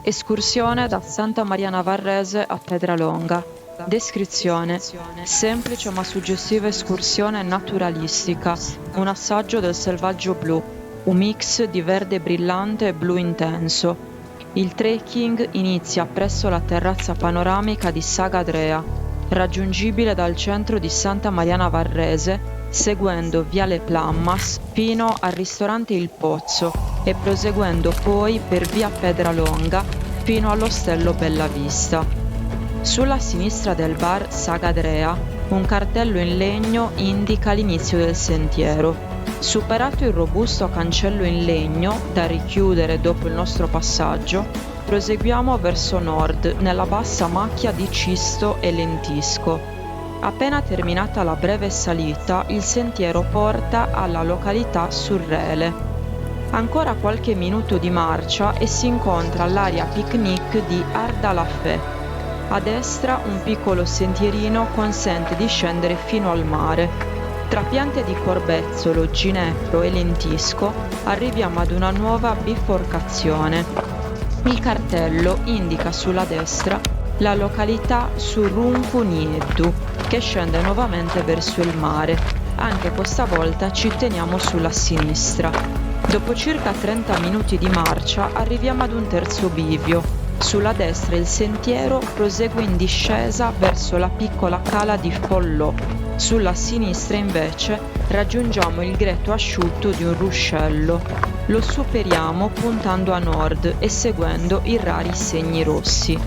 Escursione da Santa Maria Navarrese a Pedralonga. Descrizione: semplice ma suggestiva escursione naturalistica, un assaggio del selvaggio blu, un mix di verde brillante e blu intenso. Il trekking inizia presso la terrazza panoramica di Sagadrea, raggiungibile dal centro di Santa Maria Navarrese, seguendo Viale Plammas fino al ristorante Il Pozzo e proseguendo poi per via Pedralonga fino all'ostello Bellavista. Sulla sinistra del bar Sagadrea un cartello in legno indica l'inizio del sentiero. Superato il robusto cancello in legno, da richiudere dopo il nostro passaggio, proseguiamo verso nord nella bassa macchia di Cisto e Lentisco. Appena terminata la breve salita, il sentiero porta alla località Surrele. Ancora qualche minuto di marcia e si incontra l'area picnic di Ardalafè. A destra un piccolo sentierino consente di scendere fino al mare. Tra piante di corbezzolo, ginepro e lentisco arriviamo ad una nuova biforcazione. Il cartello indica sulla destra la località Surruncunieddu, che scende nuovamente verso il mare. Anche questa volta ci teniamo sulla sinistra. Dopo circa 30 minuti di marcia arriviamo ad un terzo bivio. Sulla destra il sentiero prosegue in discesa verso la piccola cala di Follò. Sulla sinistra invece raggiungiamo il greto asciutto di un ruscello. Lo superiamo puntando a nord e seguendo i rari segni rossi.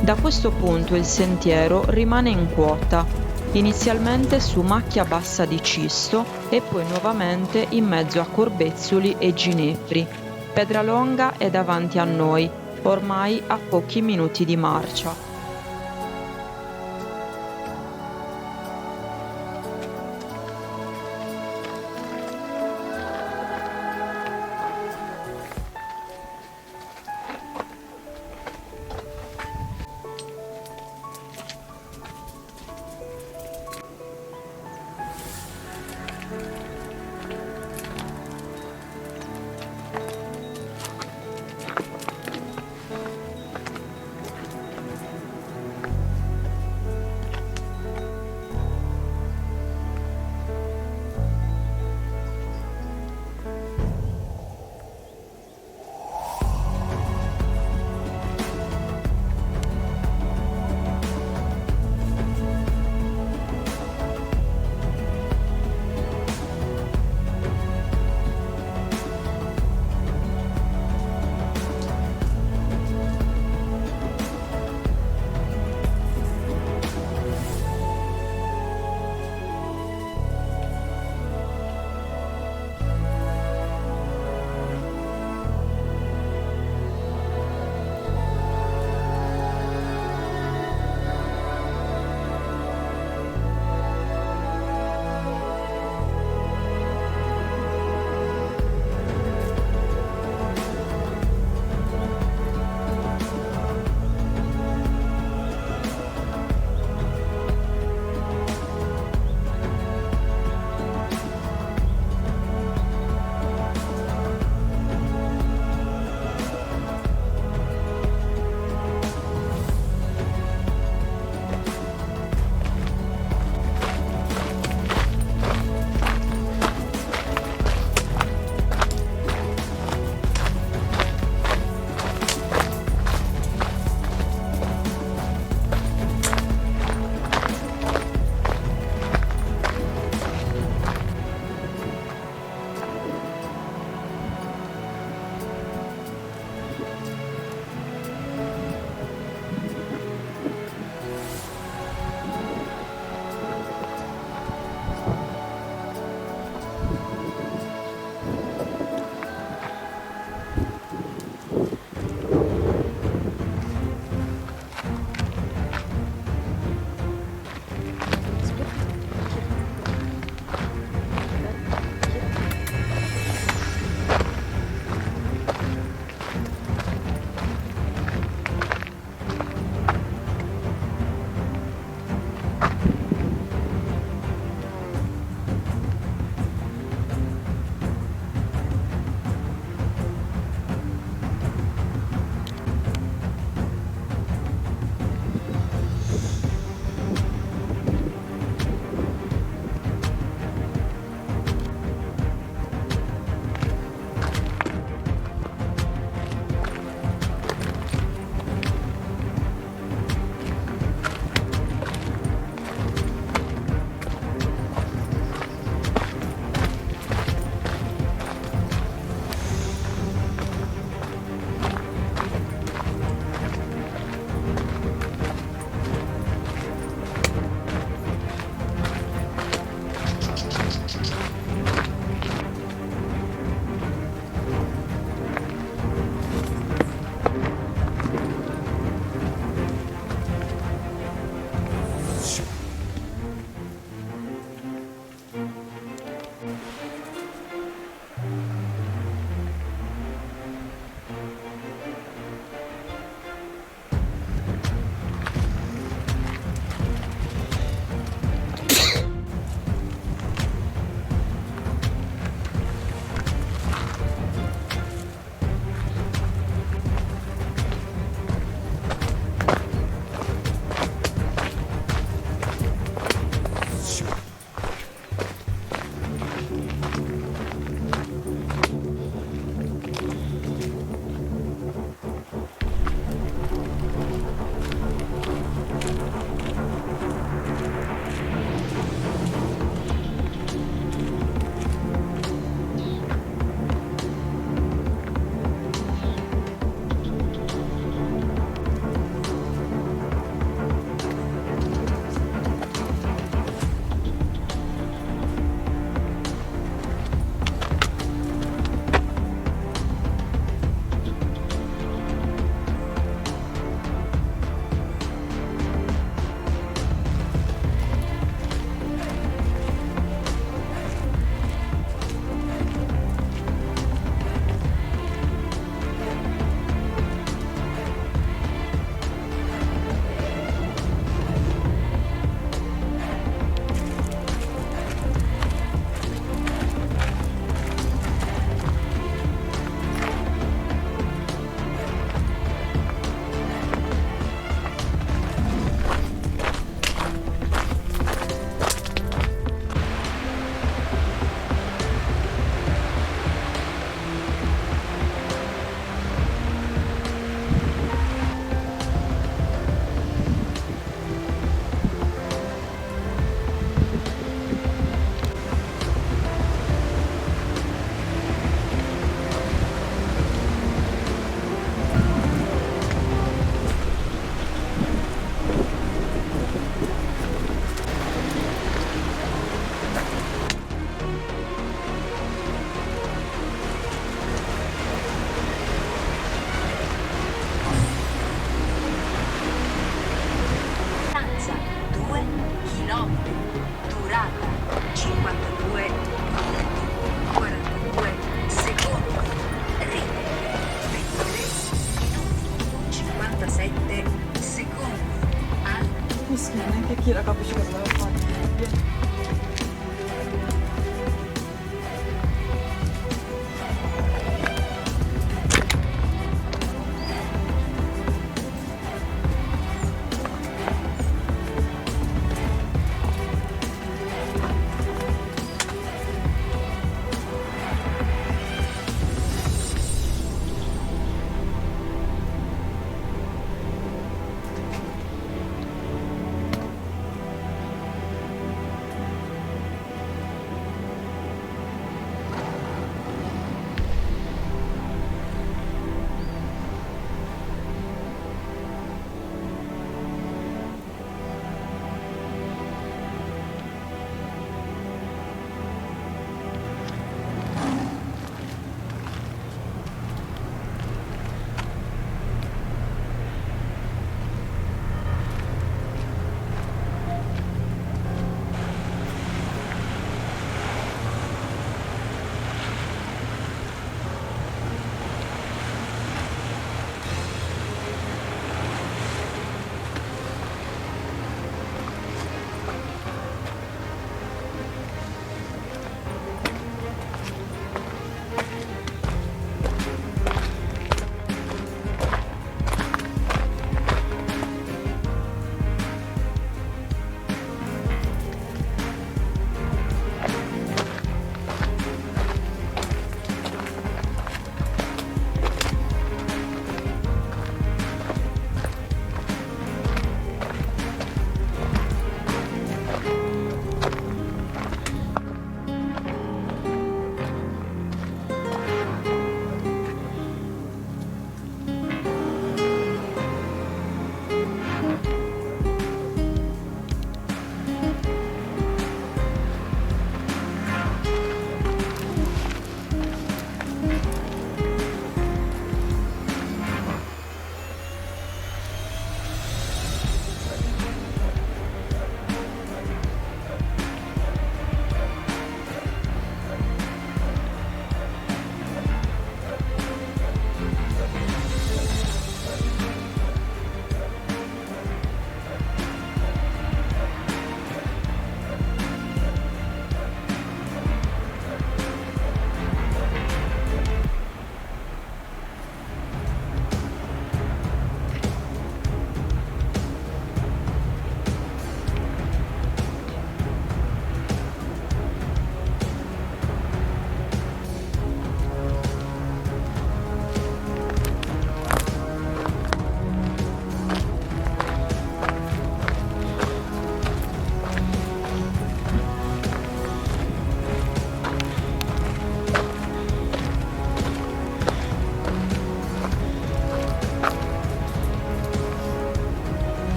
Da questo punto il sentiero rimane in quota, inizialmente su macchia bassa di Cisto e poi nuovamente in mezzo a corbezzoli e ginepri. Pedralonga è davanti a noi, ormai a pochi minuti di marcia.